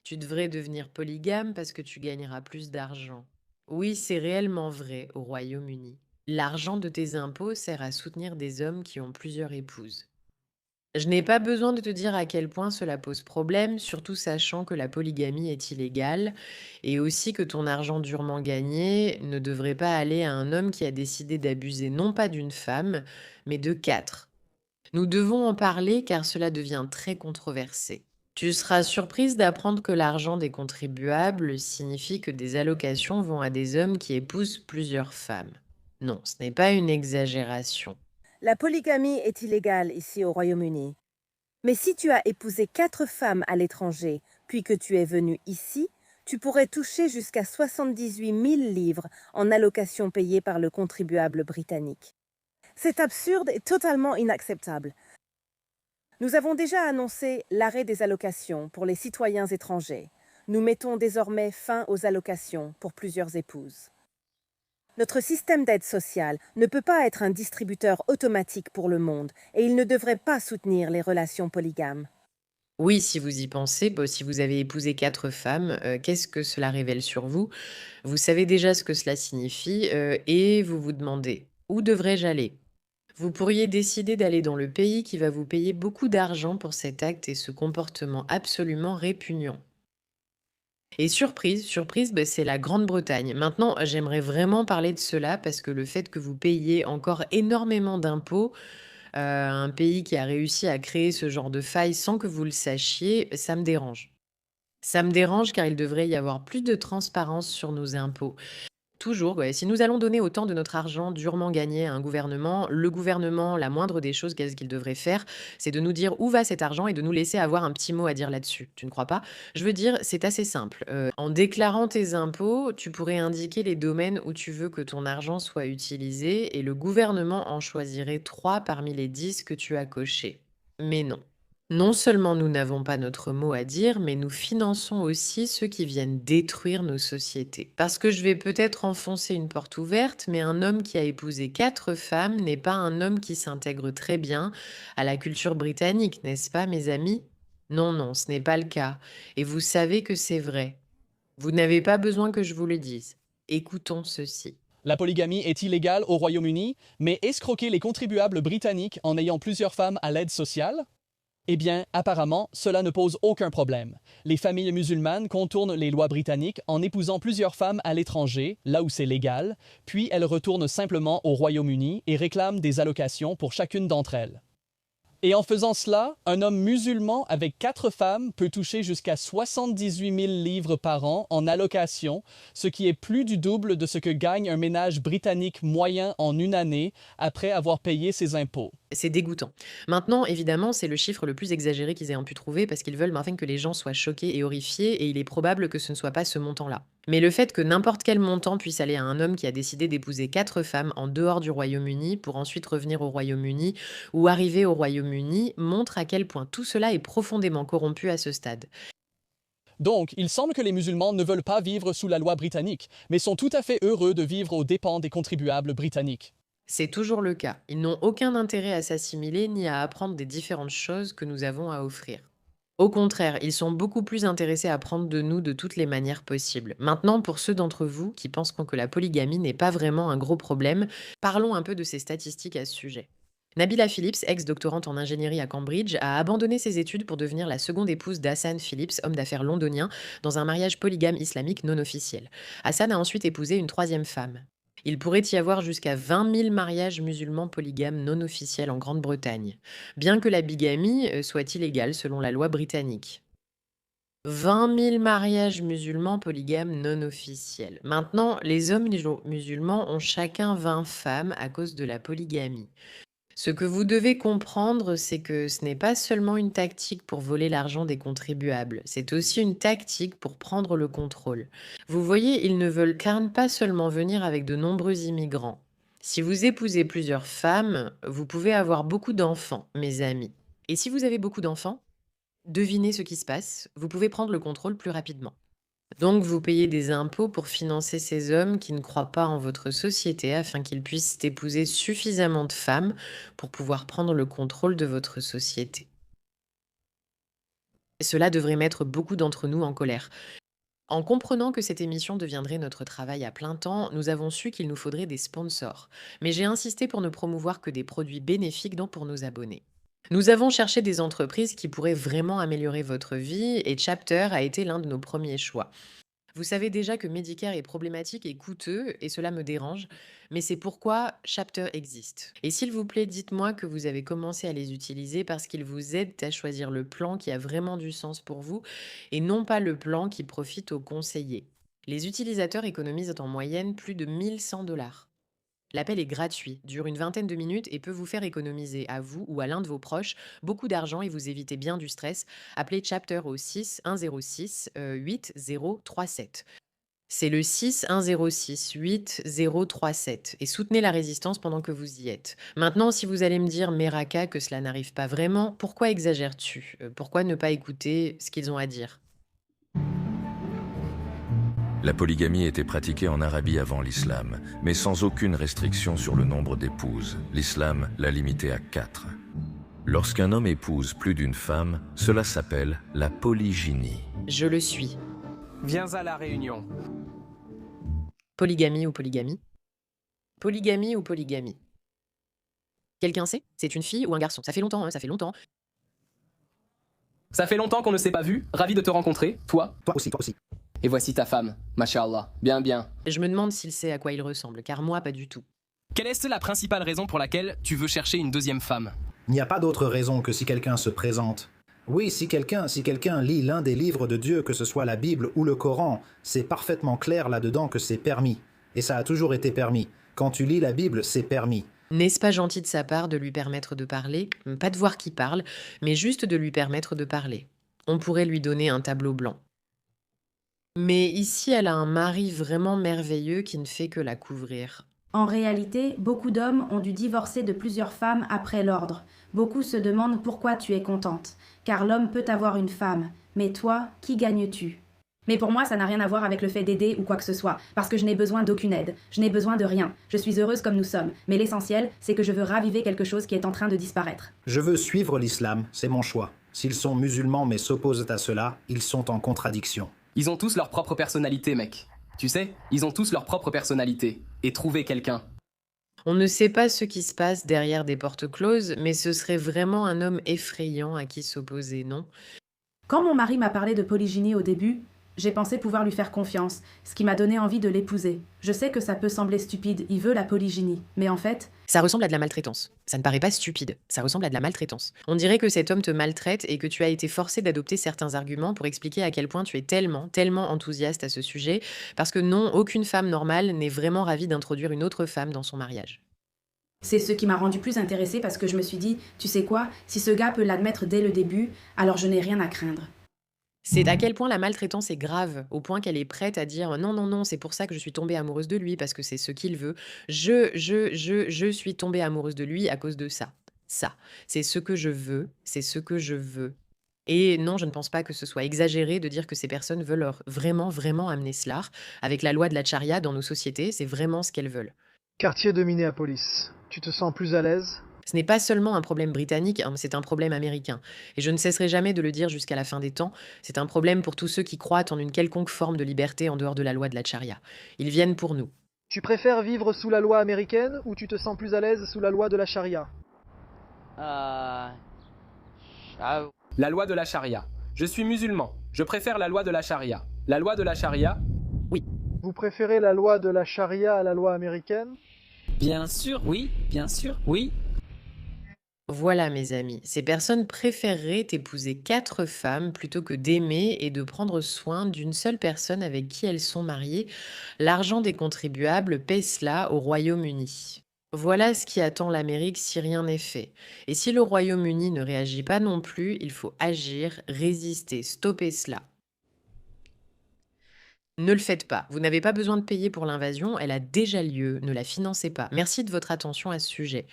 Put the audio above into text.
Tu devrais devenir polygame parce que tu gagneras plus d'argent. Oui, c'est réellement vrai au Royaume-Uni. L'argent de tes impôts sert à soutenir des hommes qui ont plusieurs épouses. Je n'ai pas besoin de te dire à quel point cela pose problème, surtout sachant que la polygamie est illégale et aussi que ton argent durement gagné ne devrait pas aller à un homme qui a décidé d'abuser non pas d'une femme, mais de quatre. Nous devons en parler car cela devient très controversé. Tu seras surprise d'apprendre que l'argent des contribuables signifie que des allocations vont à des hommes qui épousent plusieurs femmes. Non, ce n'est pas une exagération. La polygamie est illégale ici au Royaume-Uni. Mais si tu as épousé 4 femmes à l'étranger, puis que tu es venu ici, tu pourrais toucher jusqu'à 78 000 livres en allocations payées par le contribuable britannique. C'est absurde et totalement inacceptable. Nous avons déjà annoncé l'arrêt des allocations pour les citoyens étrangers. Nous mettons désormais fin aux allocations pour plusieurs épouses. Notre système d'aide sociale ne peut pas être un distributeur automatique pour le monde et il ne devrait pas soutenir les relations polygames. Oui, si vous y pensez, si vous avez épousé 4 femmes, qu'est-ce que cela révèle sur vous? Vous savez déjà ce que cela signifie, et vous vous demandez: «Où devrais-je aller?» Vous pourriez décider d'aller dans le pays qui va vous payer beaucoup d'argent pour cet acte et ce comportement absolument répugnant. Et surprise, surprise, c'est la Grande-Bretagne. Maintenant, j'aimerais vraiment parler de cela parce que le fait que vous payiez encore énormément d'impôts, un pays qui a réussi à créer ce genre de faille sans que vous le sachiez, ça me dérange. Ça me dérange car il devrait y avoir plus de transparence sur nos impôts. Toujours, ouais. Si nous allons donner autant de notre argent durement gagné à un gouvernement, le gouvernement, la moindre des choses, qu'est-ce qu'il devrait faire? C'est de nous dire où va cet argent et de nous laisser avoir un petit mot à dire là-dessus. Tu ne crois pas? Je veux dire, c'est assez simple. En déclarant tes impôts, tu pourrais indiquer les domaines où tu veux que ton argent soit utilisé et le gouvernement en choisirait 3 parmi les 10 que tu as cochés. Mais non. Non seulement nous n'avons pas notre mot à dire, mais nous finançons aussi ceux qui viennent détruire nos sociétés. Parce que je vais peut-être enfoncer une porte ouverte, mais un homme qui a épousé 4 femmes n'est pas un homme qui s'intègre très bien à la culture britannique, n'est-ce pas, mes amis? Non, non, ce n'est pas le cas. Et vous savez que c'est vrai. Vous n'avez pas besoin que je vous le dise. Écoutons ceci. La polygamie est illégale au Royaume-Uni, mais escroquer les contribuables britanniques en ayant plusieurs femmes à l'aide sociale? Eh bien, apparemment, cela ne pose aucun problème. Les familles musulmanes contournent les lois britanniques en épousant plusieurs femmes à l'étranger, là où c'est légal, puis elles retournent simplement au Royaume-Uni et réclament des allocations pour chacune d'entre elles. Et en faisant cela, un homme musulman avec 4 femmes peut toucher jusqu'à 78 000 livres par an en allocation, ce qui est plus du double de ce que gagne un ménage britannique moyen en une année après avoir payé ses impôts. C'est dégoûtant. Maintenant, évidemment, c'est le chiffre le plus exagéré qu'ils aient pu trouver parce qu'ils veulent enfin que les gens soient choqués et horrifiés et il est probable que ce ne soit pas ce montant-là. Mais le fait que n'importe quel montant puisse aller à un homme qui a décidé d'épouser 4 femmes en dehors du Royaume-Uni pour ensuite revenir au Royaume-Uni ou arriver au Royaume-Uni montre à quel point tout cela est profondément corrompu à ce stade. Donc, il semble que les musulmans ne veulent pas vivre sous la loi britannique, mais sont tout à fait heureux de vivre aux dépens des contribuables britanniques. C'est toujours le cas. Ils n'ont aucun intérêt à s'assimiler ni à apprendre des différentes choses que nous avons à offrir. Au contraire, ils sont beaucoup plus intéressés à prendre de nous de toutes les manières possibles. Maintenant, pour ceux d'entre vous qui pensent que la polygamie n'est pas vraiment un gros problème, parlons un peu de ces statistiques à ce sujet. Nabila Phillips, ex-doctorante en ingénierie à Cambridge, a abandonné ses études pour devenir la seconde épouse d'Hassan Phillips, homme d'affaires londonien, dans un mariage polygame islamique non officiel. Hassan a ensuite épousé une troisième femme. Il pourrait y avoir jusqu'à 20 000 mariages musulmans polygames non officiels en Grande-Bretagne, bien que la bigamie soit illégale selon la loi britannique. 20 000 mariages musulmans polygames non officiels. Maintenant, les hommes musulmans ont chacun 20 femmes à cause de la polygamie. Ce que vous devez comprendre, c'est que ce n'est pas seulement une tactique pour voler l'argent des contribuables, c'est aussi une tactique pour prendre le contrôle. Vous voyez, ils ne veulent pas seulement venir avec de nombreux immigrants. Si vous épousez plusieurs femmes, vous pouvez avoir beaucoup d'enfants, mes amis. Et si vous avez beaucoup d'enfants, devinez ce qui se passe, vous pouvez prendre le contrôle plus rapidement. Donc, vous payez des impôts pour financer ces hommes qui ne croient pas en votre société afin qu'ils puissent épouser suffisamment de femmes pour pouvoir prendre le contrôle de votre société. Cela devrait mettre beaucoup d'entre nous en colère. En comprenant que cette émission deviendrait notre travail à plein temps, nous avons su qu'il nous faudrait des sponsors. Mais j'ai insisté pour ne promouvoir que des produits bénéfiques dont pour nos abonnés. Nous avons cherché des entreprises qui pourraient vraiment améliorer votre vie et Chapter a été l'un de nos premiers choix. Vous savez déjà que Medicare est problématique et coûteux et cela me dérange, mais c'est pourquoi Chapter existe. Et s'il vous plaît, dites-moi que vous avez commencé à les utiliser parce qu'ils vous aident à choisir le plan qui a vraiment du sens pour vous et non pas le plan qui profite aux conseillers. Les utilisateurs économisent en moyenne plus de 1 100 $. L'appel est gratuit, dure une vingtaine de minutes et peut vous faire économiser à vous ou à l'un de vos proches beaucoup d'argent et vous éviter bien du stress. Appelez Chapter au 6 106 8037. C'est le 6 106 8037 et soutenez la résistance pendant que vous y êtes. Maintenant, si vous allez me dire, Meraka, que cela n'arrive pas vraiment, pourquoi exagères-tu? Pourquoi ne pas écouter ce qu'ils ont à dire? La polygamie était pratiquée en Arabie avant l'islam, mais sans aucune restriction sur le nombre d'épouses. L'islam l'a limité à 4. Lorsqu'un homme épouse plus d'une femme, cela s'appelle la polygynie. Je le suis. Viens à la réunion. Polygamie ou polygamie? Polygamie ou polygamie? Quelqu'un sait? C'est une fille ou un garçon? Ça fait longtemps, hein, ça fait longtemps. Ça fait longtemps qu'on ne s'est pas vu. Ravi de te rencontrer. Toi? Toi aussi, toi aussi. Et voici ta femme. Masha'Allah. Bien, bien. Je me demande s'il sait à quoi il ressemble, car moi, pas du tout. Quelle est la principale raison pour laquelle tu veux chercher une deuxième femme? Il n'y a pas d'autre raison que si quelqu'un se présente. Oui, si quelqu'un lit l'un des livres de Dieu, que ce soit la Bible ou le Coran, c'est parfaitement clair là-dedans que c'est permis. Et ça a toujours été permis. Quand tu lis la Bible, c'est permis. N'est-ce pas gentil de sa part de lui permettre de parler? Pas de voir qui parle, mais juste de lui permettre de parler. On pourrait lui donner un tableau blanc. Mais ici, elle a un mari vraiment merveilleux qui ne fait que la couvrir. En réalité, beaucoup d'hommes ont dû divorcer de plusieurs femmes après l'ordre. Beaucoup se demandent pourquoi tu es contente. Car l'homme peut avoir une femme. Mais toi, qui gagnes-tu? Mais pour moi, ça n'a rien à voir avec le fait d'aider ou quoi que ce soit. Parce que je n'ai besoin d'aucune aide. Je n'ai besoin de rien. Je suis heureuse comme nous sommes. Mais l'essentiel, c'est que je veux raviver quelque chose qui est en train de disparaître. Je veux suivre l'islam, c'est mon choix. S'ils sont musulmans mais s'opposent à cela, ils sont en contradiction. Ils ont tous leur propre personnalité, mec. Tu sais, ils ont tous leur propre personnalité. Et trouver quelqu'un. On ne sait pas ce qui se passe derrière des portes closes, mais ce serait vraiment un homme effrayant à qui s'opposer, non? Quand mon mari m'a parlé de polygynie au début, j'ai pensé pouvoir lui faire confiance, ce qui m'a donné envie de l'épouser. Je sais que ça peut sembler stupide, il veut la polygynie, mais en fait... Ça ressemble à de la maltraitance. Ça ne paraît pas stupide, ça ressemble à de la maltraitance. On dirait que cet homme te maltraite et que tu as été forcé d'adopter certains arguments pour expliquer à quel point tu es tellement enthousiaste à ce sujet, parce que non, aucune femme normale n'est vraiment ravie d'introduire une autre femme dans son mariage. C'est ce qui m'a rendu plus intéressée parce que je me suis dit, tu sais quoi, si ce gars peut l'admettre dès le début, alors je n'ai rien à craindre. C'est à quel point la maltraitance est grave, au point qu'elle est prête à dire non, non, non, c'est pour ça que je suis tombée amoureuse de lui, parce que c'est ce qu'il veut. Je suis tombée amoureuse de lui à cause de ça. Ça, c'est ce que je veux, c'est ce que je veux. Et non, je ne pense pas que ce soit exagéré de dire que ces personnes veulent vraiment amener cela. Avec la loi de la charia dans nos sociétés, c'est vraiment ce qu'elles veulent. Quartier de Minneapolis. Tu te sens plus à l'aise? Ce n'est pas seulement un problème britannique, hein, c'est un problème américain. Et je ne cesserai jamais de le dire jusqu'à la fin des temps, c'est un problème pour tous ceux qui croient en une quelconque forme de liberté en dehors de la loi de la charia. Ils viennent pour nous. Tu préfères vivre sous la loi américaine ou tu te sens plus à l'aise sous la loi de la charia? La loi de la charia. Je suis musulman. Je préfère la loi de la charia. La loi de la charia? Vous préférez la loi de la charia à la loi américaine? Bien sûr, oui, bien sûr, oui. Voilà mes amis, ces personnes préféreraient épouser 4 femmes plutôt que d'aimer et de prendre soin d'une seule personne avec qui elles sont mariées. L'argent des contribuables paie cela au Royaume-Uni. Voilà ce qui attend l'Amérique si rien n'est fait. Et si le Royaume-Uni ne réagit pas non plus, il faut agir, résister, stopper cela. Ne le faites pas. Vous n'avez pas besoin de payer pour l'invasion, elle a déjà lieu. Ne la financez pas. Merci de votre attention à ce sujet.